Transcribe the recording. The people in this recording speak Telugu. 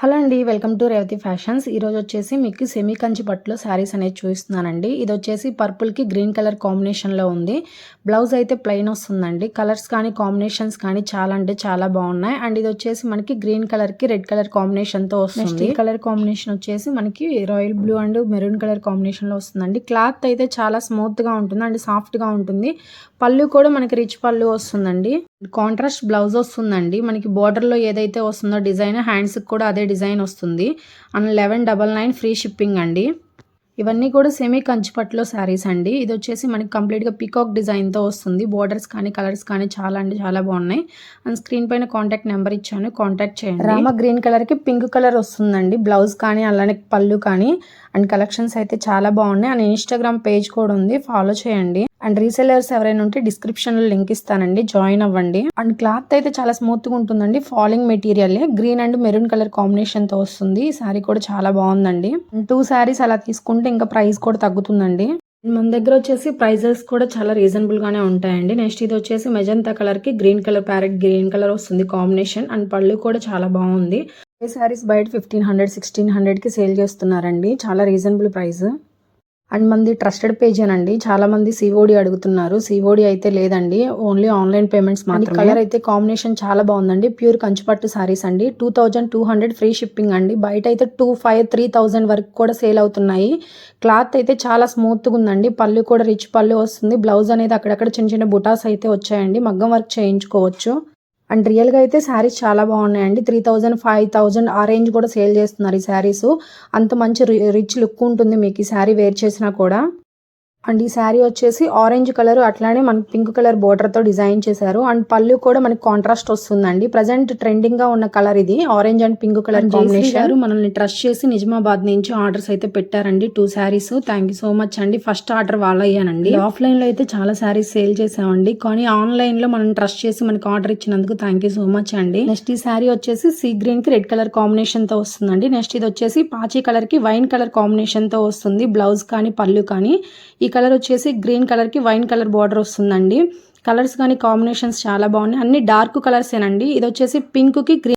హలో అండి, వెల్కమ్ టు రేవతి ఫ్యాషన్స్. ఈరోజు వచ్చేసి మీకు సెమీ కంచి పట్టులో శారీస్ అనేది చూపిస్తున్నానండి. ఇది వచ్చేసి పర్పుల్కి గ్రీన్ కలర్ కాంబినేషన్లో ఉంది. బ్లౌజ్ అయితే ప్లెయిన్ వస్తుందండి. కలర్స్ కానీ కాంబినేషన్స్ కానీ చాలా అంటే చాలా బాగున్నాయి. అండ్ ఇది వచ్చేసి మనకి గ్రీన్ కలర్కి రెడ్ కలర్ కాంబినేషన్తో వస్తుంది. ఈ కలర్ కాంబినేషన్ వచ్చేసి మనకి royal blue and maroon colour కాంబినేషన్లో వస్తుందండి. క్లాత్ అయితే చాలా స్మూత్గా ఉంటుంది అండ్ సాఫ్ట్గా ఉంటుంది. పళ్ళు కూడా మనకి రిచ్ పళ్ళు వస్తుందండి. కాంట్రాస్ట్ బ్లౌజ్ వస్తుందండి. మనకి బోర్డర్లో ఏదైతే వస్తుందో డిజైన్, హ్యాండ్స్కి కూడా అదే డిజైన్ వస్తుంది. అండ్ 1199 ఫ్రీ షిప్పింగ్ అండి. ఇవన్నీ కూడా సెమీ కంచిపట్టులో శారీస్ అండి. ఇది వచ్చేసి మనకి కంప్లీట్గా పీకాక్ డిజైన్తో వస్తుంది. బోర్డర్స్ కానీ కలర్స్ కానీ చాలా అంటే చాలా బాగున్నాయి. అండ్ స్క్రీన్ పైన కాంటాక్ట్ నెంబర్ ఇచ్చాను, కాంటాక్ట్ చేయండి. రామ గ్రీన్ కలర్కి పింక్ కలర్ వస్తుందండి బ్లౌజ్ కానీ, అలానే పళ్ళు కానీ. అండ్ కలెక్షన్స్ అయితే చాలా బాగున్నాయి. అండ్ ఇన్స్టాగ్రామ్ పేజ్ కూడా ఉంది, ఫాలో చేయండి. అండ్ రీసెలర్స్ ఎవరైనా ఉంటే డిస్క్రిప్షన్లో లింక్ ఇస్తానండి, జాయిన్ అవ్వండి. అండ్ క్లాత్ అయితే చాలా స్మూత్గా ఉంటుందండి. Falling material green and maroon colour కాంబినేషన్తో వస్తుంది. ఈ శారీ కూడా చాలా బాగుందండి. 2 శారీస్ అలా తీసుకుంటే ఇంకా ప్రైస్ కూడా తగ్గుతుందండి. మన దగ్గర వచ్చేసి ప్రైజెస్ కూడా చాలా రీజనబుల్ గానే ఉంటాయండి. నెక్స్ట్ ఇది వచ్చేసి మెజంతా కలర్ కి green colour, parrot green colour వస్తుంది కాంబినేషన్. అండ్ పళ్ళు కూడా చాలా బాగుంది. ఈ శారీస్ బయట 1500 1600 కి సేల్ చేస్తున్నారండి. చాలా రీజనబుల్ ప్రైస్. అండ్ మంది ట్రస్టెడ్ పేజ్ అనండి. చాలా మంది సిఓడి అడుగుతున్నారు. సిఓడి అయితే లేదండి, ఓన్లీ ఆన్లైన్ పేమెంట్స్ మాత్రమే. కలర్ అయితే కాంబినేషన్ చాలా బాగుందండి. ప్యూర్ కంచిపట్టు సారీస్ అండి. 2200 ఫ్రీ షిప్పింగ్ అండి. బయట అయితే 2500 3000 వరకు కూడా సేల్ అవుతున్నాయి. క్లాత్ అయితే చాలా స్మూత్గా ఉందండి. పళ్ళు కూడా రిచ్ పళ్ళు వస్తుంది. బ్లౌజ్ అనేది అక్కడక్కడ చిన్న చిన్న బుటాస్ అయితే వచ్చాయండి. మగ్గం వర్క్ చేయించుకోవచ్చు. అండ్ రియల్గా అయితే శారీస్ చాలా బాగున్నాయండి. 3000 5000 ఆ రేంజ్ కూడా సేల్ చేస్తున్నారు ఈ శారీస్. అంత మంచి రిచ్ లుక్ ఉంటుంది మీకు ఈ శారీ వేర్ చేసినా కూడా. అండ్ ఈ శారీ వచ్చేసి ఆరెంజ్ కలర్, అట్లానే మనకి పింక్ కలర్ బోర్డర్తో డిజైన్ చేశారు. అండ్ పళ్ళు కూడా మనకి కాంట్రాస్ట్ వస్తుందండి. ప్రజెంట్ ట్రెండింగ్ గా ఉన్న కలర్ ఇది, orange and pink colour combination. మనల్ని ట్రస్ట్ చేసి నిజామాబాద్ నుంచి ఆర్డర్స్ అయితే పెట్టారండి 2 saris. Thank you so much అండి. ఫస్ట్ ఆర్డర్ వాళ్ళయ్యానండి. ఆఫ్లైన్ లో అయితే చాలా శారీస్ సేల్ చేసామండి, కానీ ఆన్లైన్ లో మనం ట్రస్ట్ చేసి మనకి ఆర్డర్ ఇచ్చినందుకు థ్యాంక్ యూ సో మచ్ అండి. నెక్స్ట్ ఈ శారీ వచ్చేసి సీ గ్రీన్ కి రెడ్ కలర్ కాంబినేషన్ తో వస్తుందండి. నెక్స్ట్ ఇది వచ్చేసి పాచి కలర్ కి వైన్ కలర్ కాంబినేషన్ తో వస్తుంది. బ్లౌజ్ కానీ పళ్ళు కానీ. ఈ కలర్ వచ్చేసి గ్రీన్ కలర్ కి వైన్ కలర్ బార్డర్ వస్తుందండి. కలర్స్ కానీ కాంబినేషన్స్ చాలా బాగున్నాయి. అన్ని డార్క్ కలర్స్ ఏనండి. ఇది వచ్చేసి పింక్ కి గ్రీన్